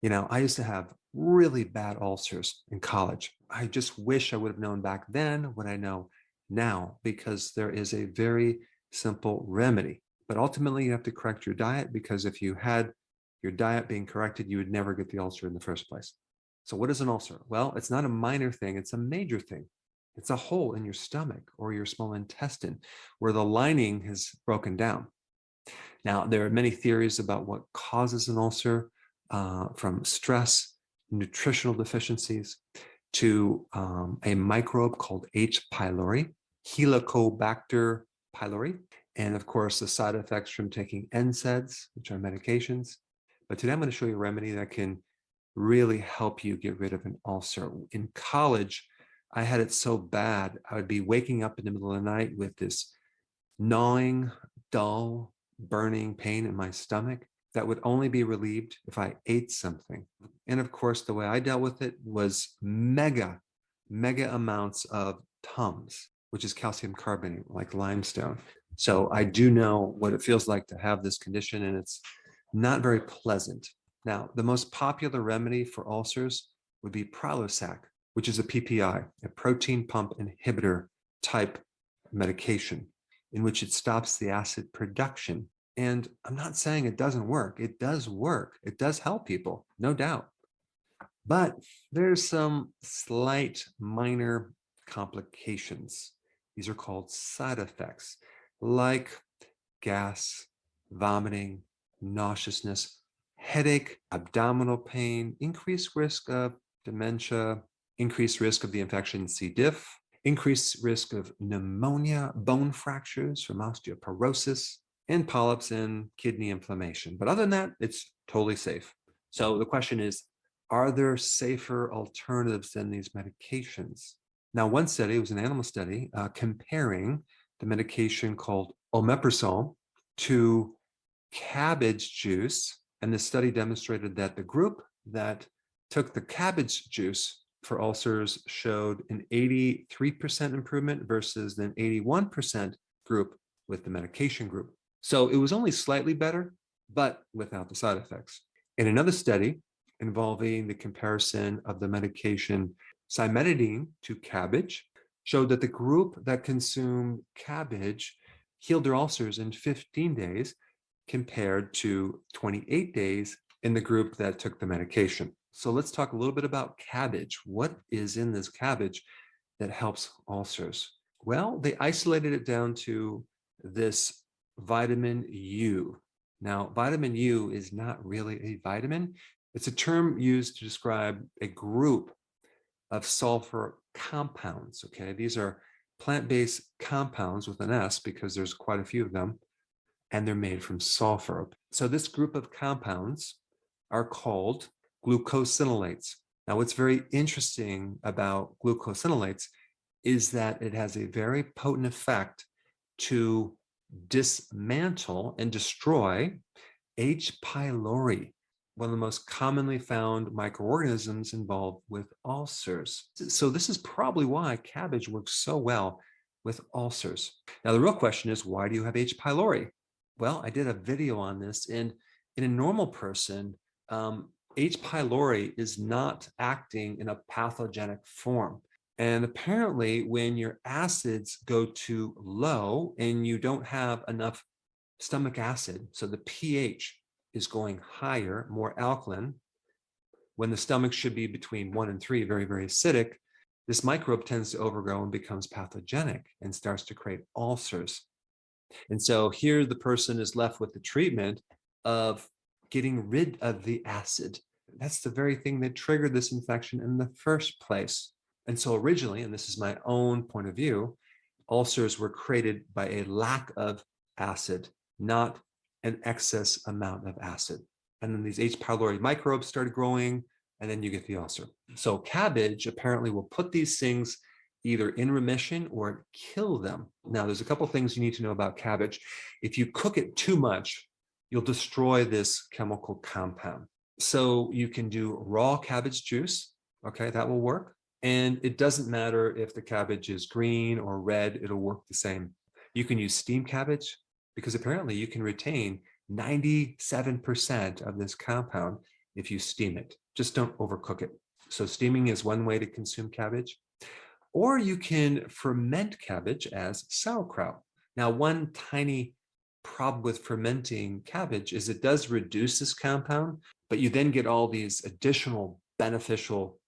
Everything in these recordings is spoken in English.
I used to have really bad ulcers in college. I just wish I would have known back then what I know now, because there is a very simple remedy. But ultimately, you have to correct your diet, because if you had your diet being corrected, you would never get the ulcer in the first place. So, what is an ulcer? Well, it's not a minor thing, it's a major thing. It's a hole in your stomach or your small intestine where the lining has broken down. Now, there are many theories about what causes an ulcer, from stress, nutritional deficiencies, to a microbe called H. pylori, Helicobacter pylori, and of course, the side effects from taking NSAIDs, which are medications. But today I'm going to show you a remedy that can really help you get rid of an ulcer. In college, I had it so bad, I would be waking up in the middle of the night with this gnawing, dull, burning pain in my stomach that would only be relieved if I ate something. And of course, the way I dealt with it was mega amounts of Tums, which is calcium carbonate, like limestone. So I do know what it feels like to have this condition, and it's not very pleasant. Now, the most popular remedy for ulcers would be Prilosec, which is a PPI, a protein pump inhibitor type medication, in which it stops the acid production. And I'm not saying it doesn't work. It does work. It does help people, no doubt. But there's some slight minor complications. These are called side effects, like gas, vomiting, nauseousness, headache, abdominal pain, increased risk of dementia, increased risk of the infection C. diff, increased risk of pneumonia, bone fractures from osteoporosis, and polyps and kidney inflammation. But other than that, it's totally safe. So the question is, are there safer alternatives than these medications? Now, one study, was an animal study, comparing the medication called omeprazole to cabbage juice. And the study demonstrated that the group that took the cabbage juice for ulcers showed an 83% improvement versus an 81% group with the medication group. So it was only slightly better, but without the side effects. In another study involving the comparison of the medication cimetidine to cabbage, showed that the group that consumed cabbage healed their ulcers in 15 days compared to 28 days in the group that took the medication. So let's talk a little bit about cabbage. What is in this cabbage that helps ulcers? Well, they isolated it down to this vitamin U. Now, vitamin U is not really a vitamin. It's a term used to describe a group of sulfur compounds, okay? These are plant-based compounds with an S, because there's quite a few of them, and they're made from sulfur. So this group of compounds are called glucosinolates. Now, what's very interesting about glucosinolates is that it has a very potent effect to dismantle and destroy H. pylori, one of the most commonly found microorganisms involved with ulcers. So this is probably why cabbage works so well with ulcers. Now, the real question is, why do you have H. pylori? Well, I did a video on this, and in a normal person, H. pylori is not acting in a pathogenic form. And apparently, when your acids go too low and you don't have enough stomach acid, so the pH is going higher, more alkaline, when the stomach should be between 1 and 3, very, very acidic, this microbe tends to overgrow and becomes pathogenic and starts to create ulcers. And so here the person is left with the treatment of getting rid of the acid. That's the very thing that triggered this infection in the first place. And so originally, and this is my own point of view, ulcers were created by a lack of acid, not an excess amount of acid. And then these H. pylori microbes started growing, and then you get the ulcer. So cabbage apparently will put these things either in remission or kill them. Now, there's a couple things you need to know about cabbage. If you cook it too much, you'll destroy this chemical compound. So you can do raw cabbage juice, okay, that will work. And it doesn't matter if the cabbage is green or red, it'll work the same. You can use steamed cabbage, because apparently you can retain 97% of this compound if you steam it. Just don't overcook it. So steaming is one way to consume cabbage. Or you can ferment cabbage as sauerkraut. Now, one tiny problem with fermenting cabbage is it does reduce this compound, but you then get all these additional beneficial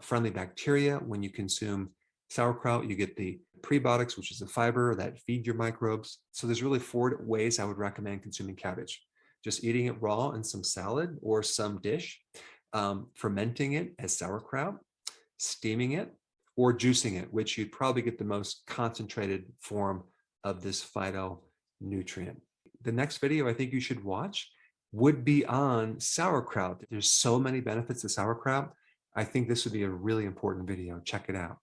friendly bacteria when you consume sauerkraut. You get the prebiotics, which is the fiber that feed your microbes. So there's really 4 ways I would recommend consuming cabbage. Just eating it raw in some salad or some dish, fermenting it as sauerkraut, steaming it, or juicing it, which you'd probably get the most concentrated form of this phytonutrient. The next video I think you should watch would be on sauerkraut. There's so many benefits to sauerkraut. I think this would be a really important video. Check it out.